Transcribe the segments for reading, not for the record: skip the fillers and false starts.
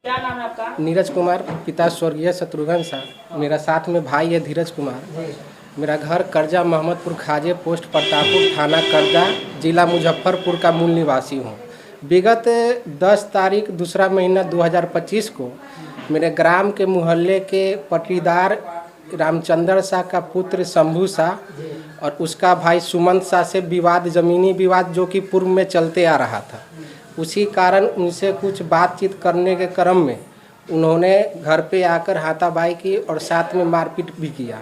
क्या नाम है आपका? नीरज कुमार, पिता स्वर्गीय शत्रुघ्न शाह। मेरा साथ में भाई है धीरज कुमार। मेरा घर कर्जा मोहम्मदपुर खाजे, पोस्ट प्रतापपुर, थाना कर्जा, जिला मुजफ्फरपुर का मूल निवासी हूँ। विगत 10 तारीख दूसरा महीना 2025 को मेरे ग्राम के मोहल्ले के पट्टीदार रामचंद्र शाह का पुत्र शंभू शाह और उसका भाई सुमंत शाह से विवाद, ज़मीनी विवाद जो कि पूर्व में चलते आ रहा था, उसी कारण उनसे कुछ बातचीत करने के क्रम में उन्होंने घर पे आकर हाथापाई की और साथ में मारपीट भी किया।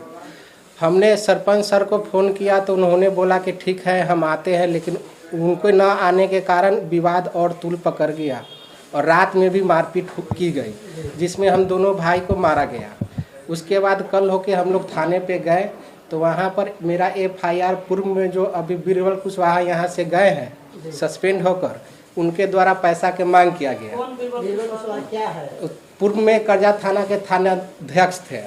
हमने सरपंच सर को फ़ोन किया तो उन्होंने बोला कि ठीक है हम आते हैं, लेकिन उनको न आने के कारण विवाद और तूल पकड़ गया और रात में भी मारपीट की गई, जिसमें हम दोनों भाई को मारा गया। उसके बाद कल होके हम लोग थाने पे गए तो वहाँ पर मेरा FIR पूर्व में जो अभी बीरबल कुशवाहा यहाँ से गए हैं सस्पेंड होकर, उनके द्वारा पैसा के मांग किया गया। कौन बीरबल कुशवाहा क्या है? पूर्व में कर्जा थाना के थानाध्यक्ष थे,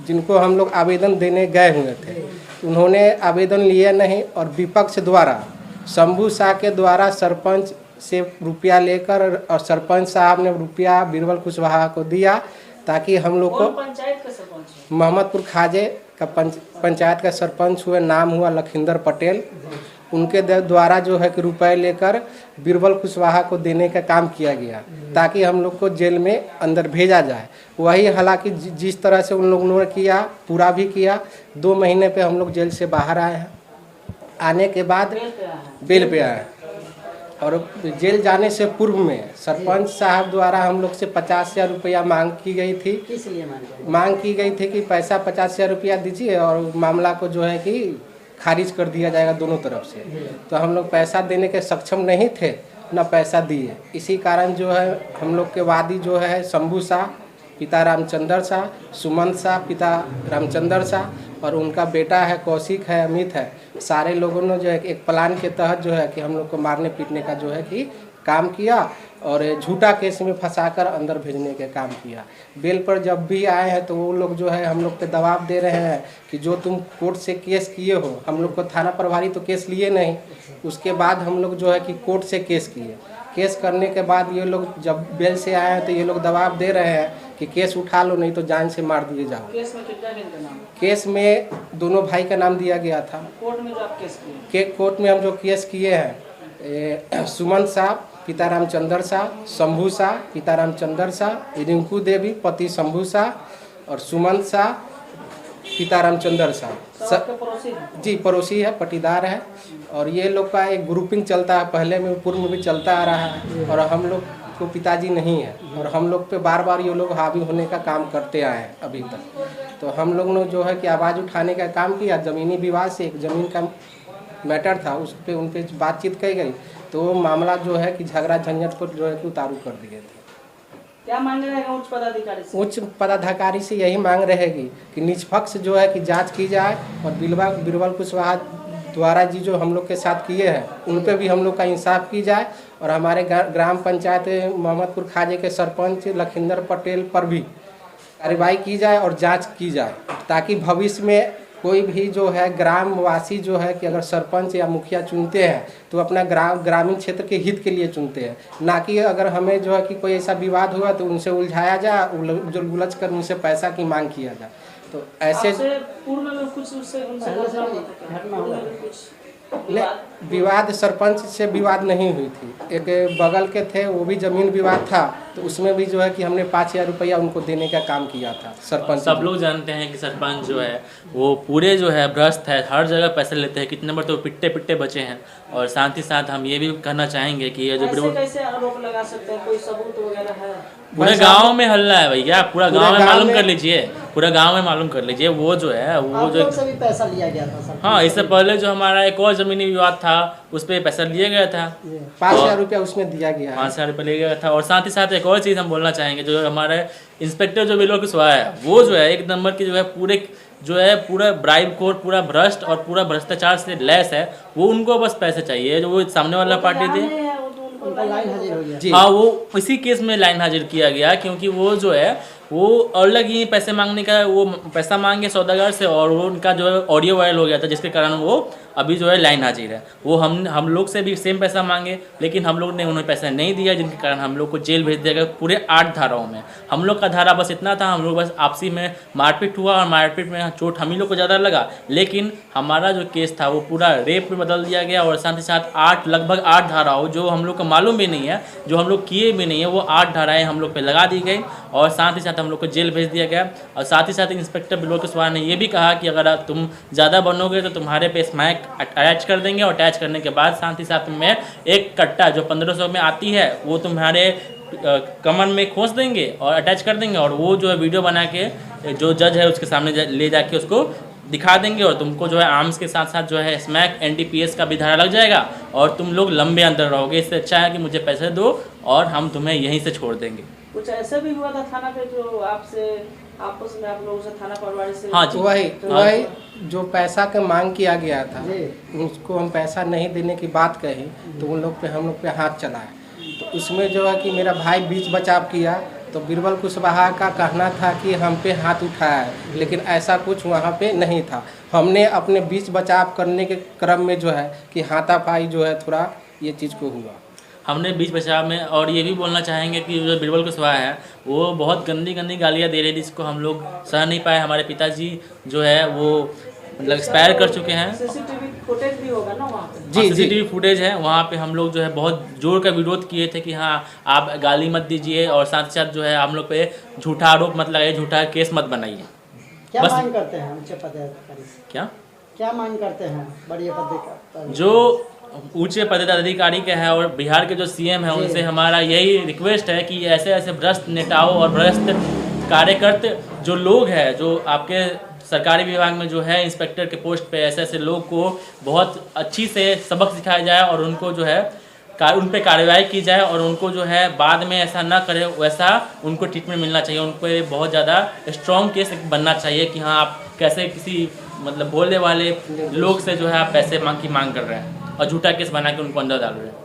जिनको हम लोग आवेदन देने गए हुए थे। उन्होंने आवेदन लिया नहीं और विपक्ष द्वारा शंभू शाह के द्वारा सरपंच से रुपया लेकर और सरपंच साहब ने रुपया बीरबल कुशवाहा को दिया ताकि हम लोग को पंचायत का सरपंच मोहम्मदपुर खाजे का पंचायत का सरपंच हुआ, नाम हुआ लखिंदर पटेल। उनके द्वारा जो है कि रुपए लेकर बीरबल कुशवाहा को देने का काम किया गया ताकि हम लोग को जेल में अंदर भेजा जाए। वही हालांकि जिस तरह से उन लोगों ने किया पूरा भी किया। 2 महीने पे हम लोग जेल से बाहर आए हैं। आने के बाद बेल पे आए और जेल जाने से पूर्व में सरपंच साहब द्वारा हम लोग से 50,000 रुपया मांग की गई थी। किस लिए मांग की गई थी कि पैसा 50,000 रुपया दीजिए और मामला को जो है कि खारिज कर दिया जाएगा दोनों तरफ से। तो हम लोग पैसा देने के सक्षम नहीं थे, ना पैसा दिए। इसी कारण जो है हम लोग के वादी जो है शंभू शाह पिता रामचंद्र शाह, सुमंत शाह पिता रामचंद्र शाह और उनका बेटा है कौशिक है, अमित है। सारे लोगों ने जो है एक प्लान के तहत जो है कि हम लोग को मारने पीटने का जो है कि काम किया और झूठा केस में फंसाकर अंदर भेजने के काम किया। बेल पर जब भी आए हैं तो वो लोग जो है हम लोग पे दबाव दे रहे हैं कि जो तुम कोर्ट से केस किए हो, हम लोग को थाना प्रभारी तो केस लिए नहीं। उसके बाद हम लोग जो है कि कोर्ट से केस किए। केस करने के बाद ये लोग जब बेल से आए हैं तो ये लोग दबाव दे रहे हैं कि केस उठा लो नहीं तो जान से मार दिए जाओ। केस में कितना दिन का नाम? केस में दोनों भाई का नाम दिया गया था। कोर्ट में जो आप केस किए? कोर्ट में हम जो केस किए हैं सुमंत शाह पिता रामचंद्र शाह, शंभू शाह पिता रामचंद्र शाह, रिंकू देवी पति शंभू शाह और सुमंत शाह पिता रामचंद्र शाह। जी पड़ोसी है, पटीदार है और ये लोग का एक ग्रुपिंग चलता है, पहले में पूर्व में भी चलता आ रहा है और हम लोग को पिताजी नहीं है और हम लोग पे बार बार ये लोग हावी होने का काम करते आए हैं अभी तक। तो हम लोग ने जो है कि आवाज़ उठाने का काम किया। ज़मीनी विवाद से एक ज़मीन का मैटर था, उस पर उन पर बातचीत की गई तो वो मामला जो है कि झगड़ा झंझट को जो है कि उतारू कर दिए थे। क्या मांग रहेगा उच्च पदाधिकारी से? उच्च पदाधिकारी से यही मांग रहेगी कि निष्पक्ष जो है कि जांच की जाए और बीरबल कुशवाहा द्वारा जी जो हम लोग के साथ किए हैं उन पे भी हम लोग का इंसाफ की जाए और हमारे ग्राम पंचायत मोहम्मदपुर खाजे के सरपंच लखिंदर पटेल पर भी कार्रवाई की जाए और जांच की जाए ताकि भविष्य में कोई भी जो है ग्रामवासी जो है कि अगर सरपंच या मुखिया चुनते हैं तो अपना ग्रामीण क्षेत्र के हित के लिए चुनते हैं, ना कि अगर हमें जो है कि कोई ऐसा विवाद हुआ तो उनसे उलझाया जाए, उलझ कर उनसे पैसा की मांग किया जाए। तो ऐसे पूर्व में कुछ विवाद सरपंच से विवाद नहीं हुई थी। एक बगल के थे वो भी ज़मीन विवाद था तो उसमें भी जो है कि हमने 5,000 रुपया उनको देने का काम किया था। सरपंच सब लोग जानते हैं कि सरपंच जो है वो पूरे जो है भ्रष्ट है, हर जगह पैसे लेते हैं। कितने बार तो पिट्टे बचे हैं। और साथ ही साथ हम ये भी कहना चाहेंगे कि ये जो कैसे आरोप लगा सकते हैं, कोई सबूत वगैरह है? पूरे गांव में हल्ला है भैया, पूरा गांव में मालूम कर लीजिए, पूरा गांव में मालूम कर लीजिए। वो जो है वो जो से भी पैसा लिया गया था। हाँ, इससे पहले जो हमारा एक और जमीनी विवाद था उस पर पैसा लिया गया था, 5,000 रुपया उसमें दिया गया, 5,000 रुपया लिया गया था। और साथ ही साथ एक और चीज़ हम बोलना चाहेंगे, जो हमारे इंस्पेक्टर जो बीरबल कुशवाहा है वो जो है 1 नंबर की जो है पूरा ब्राइब कोर, पूरा भ्रष्ट और पूरा भ्रष्टाचार से लैस है। वो उनको बस पैसे चाहिए जो वो सामने वाला पार्टी दे। हाँ, वो इसी केस में लाइन हाजिर किया गया क्योंकि वो जो है वो अलग ही पैसे मांगने का, वो पैसा मांगे सौदागर से और वो उनका जो है ऑडियो वायरल हो गया था जिसके कारण वो अभी जो है लाइन हाजिर है। वो हम लोग से भी सेम पैसा मांगे, लेकिन हम लोग ने उन्हें पैसा नहीं दिया, जिनके कारण हम लोग को जेल भेज दिया गया पूरे 8 धाराओं में। हम लोग का धारा बस इतना था, हम लोग बस आपसी में मारपीट हुआ और मारपीट में चोट हम ही लोग को ज़्यादा लगा, लेकिन हमारा जो केस था वो पूरा रेप में बदल दिया गया। और साथ ही साथ लगभग 8 धाराओं जो हम लोग को मालूम भी नहीं है, जो हम लोग किए भी नहीं है, वो 8 धाराएँ हम लोग पे लगा दी गई और साथ ही साथ हम लोग को जेल भेज दिया गया। और साथ ही साथ इंस्पेक्टर बिलोल कुशवाहा ने ये भी कहा कि अगर तुम ज़्यादा बनोगे तो तुम्हारे पे स्मैक अटैच कर देंगे, और अटैच करने के बाद साथ ही साथ में एक कट्टा जो 1500 में आती है वो तुम्हारे कमर में खोस देंगे और अटैच कर देंगे, और वो जो है वीडियो बना के जो जज है उसके सामने ले जाके उसको दिखा देंगे, और तुमको जो है आर्म्स के साथ साथ जो है स्मैक NDPS का भी धारा लग जाएगा और तुम लोग लंबे अंदर रहोगे। इससे अच्छा है कि मुझे पैसे दो और हम तुम्हें यहीं से छोड़ देंगे। कुछ ऐसा भी हुआ था थाना पे जो आपसे आपस में आप लोगों से थाना पटवारी से? हाँ जी, वही जो पैसा का मांग किया गया था, जी। उसको हम पैसा नहीं देने की बात कही तो हम लोग पे हाथ चलाए। तो उसमें जो है कि मेरा भाई बीच बचाव किया, तो बिरबल कुशवाहा का कहना था कि हम पे हाथ उठाया है, लेकिन ऐसा कुछ वहाँ पे नहीं था। हमने अपने बीच बचाव करने के क्रम में जो है कि हाथापाई जो है थोड़ा ये चीज़ को हुआ। हमने बीच बचाव में, और ये भी बोलना चाहेंगे कि जो बिरबल कुशवाहा है वो बहुत गंदी गंदी गालियाँ दे रहे थे, जिसको हम लोग सह नहीं पाए। हमारे पिताजी जो है वो मतलब एक्सपायर कर चुके हैं। CCTV फुटेज भी होगा ना वहाँ पे? जी, CCTV फुटेज है। वहाँ पे हम लोग जो है बहुत जोर का विरोध किए थे कि हाँ आप गाली मत दीजिए, और साथ ही साथ जो है हम लोग पे झूठा आरोप मत लगाइए, झूठा केस मत बनाइए। क्या बस मांग करते हैं ऊंचे पदाधिकारी से? क्या मांग करते हैं बड़े पदाधिकारी? जो ऊंचे पदाधिकारी के हैं और बिहार के जो CM हैं उनसे हमारा यही रिक्वेस्ट है कि ऐसे ऐसे भ्रष्ट नेताओं और भ्रष्ट कार्यकर्ता जो लोग हैं, जो आपके सरकारी विभाग में जो है इंस्पेक्टर के पोस्ट पे, ऐसे ऐसे लोग को बहुत अच्छी से सबक सिखाया जाए और उनको जो है उन पे कार्रवाई की जाए, और उनको जो है बाद में ऐसा ना करे, वैसा उनको ट्रीटमेंट मिलना चाहिए। उनको बहुत ज़्यादा स्ट्रॉन्ग केस बनना चाहिए कि हाँ आप कैसे किसी मतलब भोले वाले लोग से जो है आप पैसे मांग कर रहे हैं और झूठा केस बना के उनको अंदर डाल रहे हैं।